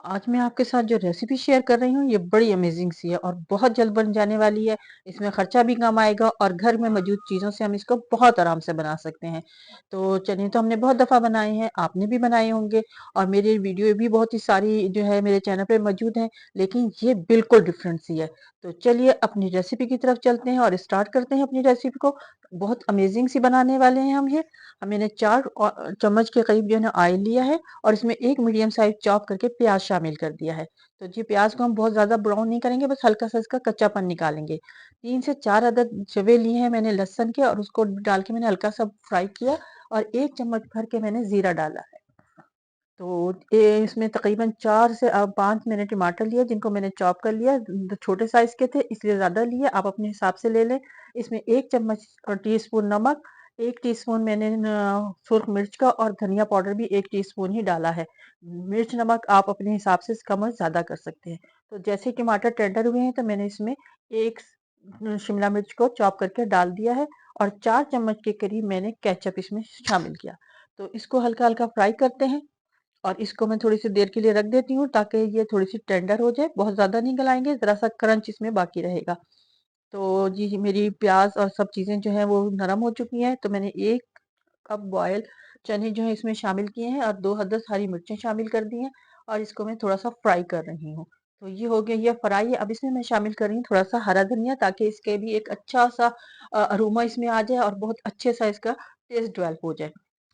आज मैं आपके साथ जो रेसिपी शेयर कर रही हूँ ये बड़ी अमेजिंग सी है और बहुत जल्द बन जाने वाली है। इसमें खर्चा भी कम आएगा और घर में मौजूद चीज़ों से हम इसको बहुत आराम से बना सकते हैं। तो चलिए, तो हमने बहुत दफ़ा बनाए हैं, आपने भी बनाए होंगे और मेरी वीडियो भी बहुत ही सारी जो है मेरे चैनल पे मौजूद हैं, लेकिन ये बिल्कुल डिफरेंट सी है। तो चलिए अपनी रेसिपी की तरफ चलते हैं और स्टार्ट करते हैं अपनी रेसिपी को। बहुत अमेजिंग सी बनाने वाले हैं हम ये। मैंने 4 चम्मच के करीब जो है ना ऑयल लिया है और इसमें एक मीडियम साइज चॉप करके प्याज शामिल कर दिया है। तो जी प्याज को हम बहुत ज़्यादा ब्राउन नहीं करेंगे, बस हल्का सा इसका कच्चापन निकालेंगे। 3 से 4 अदद जवे लिए हैं मैंने लहसुन के और उसको डाल के मैंने हल्का सा फ्राई किया और 1 चम्मच भर के मैंने ज़ीरा डाला है। तो इसमें तकरीबन 4 से 5 मैंने टमाटर लिए जिनको मैंने चॉप कर लिया। छोटे साइज़ के थे इसलिए ज़्यादा लिए, आप अपने हिसाब से ले लें। इसमें 1 चम्मच टीस्पून नमक, 1 टीस्पून मैंने सुर्ख मिर्च का और धनिया पाउडर भी 1 टीस्पून ही डाला है। मिर्च नमक आप अपने हिसाब से कम और ज़्यादा कर सकते हैं। तो जैसे ही टमाटर टेंडर हुए हैं तो मैंने इसमें 1 शिमला मिर्च को चॉप करके डाल दिया है और 4 चम्मच के करीब मैंने केचअप इसमें शामिल किया। तो इसको हल्का-हल्का फ्राई करते हैं और इसको मैं थोड़ी सी देर के लिए रख देती हूँ ताकि ये थोड़ी सी टेंडर हो जाए। बहुत ज़्यादा नहीं गलाएँगे, ज़रा-सा क्रंच इसमें बाकी रहेगा। तो जी, मेरी प्याज़ और सब चीज़ें जो हैं वो नरम हो चुकी हैं। तो मैंने 1 कप बॉयल चने जो हैं इसमें शामिल किए हैं और 2 अदद हरी मिर्चें शामिल कर दी हैं और इसको मैं थोड़ा-सा फ्राई कर रही हूँ। तो ये हो गया ये फ्राई। अब इसमें मैं शामिल कर रही हूँ थोड़ा-सा हरा धनिया ताकि इसके भी एक अच्छा-सा अरोमा इसमें आ जाए और बहुत अच्छे सा इसका टेस्ट डेवलप हो जाए।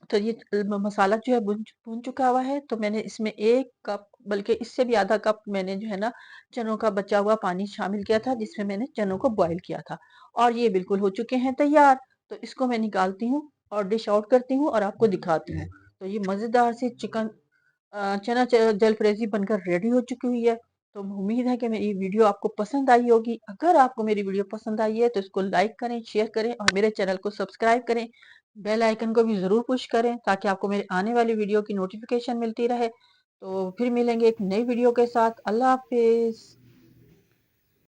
तो ये मसाला जो है भुन चुका हुआ है। तो मैंने इसमें 1 कप बल्कि इससे भी आधा कप मैंने जो है ना चनों का बचा हुआ पानी शामिल किया था जिसमें मैंने चनों को बॉईल किया था और ये बिल्कुल हो चुके हैं तैयार। तो इसको मैं निकालती हूँ और डिश आउट करती हूँ और आपको दिखाती हूँ। तो ये मज़ेदार सी चिकन चना जलफ्रेज़ी बनकर रेडी हो चुकी हुई है। तो उम्मीद है कि मेरी वीडियो आपको पसंद आई होगी। अगर आपको मेरी वीडियो पसंद आई है तो इसको लाइक करें, शेयर करें और मेरे चैनल को सब्सक्राइब करें। बेल आइकन को भी ज़रूर पुश करें ताकि आपको मेरे आने वाली वीडियो की नोटिफ़िकेशन मिलती रहे। तो फिर मिलेंगे एक नई वीडियो के साथ। अल्लाह हाफ़िज़।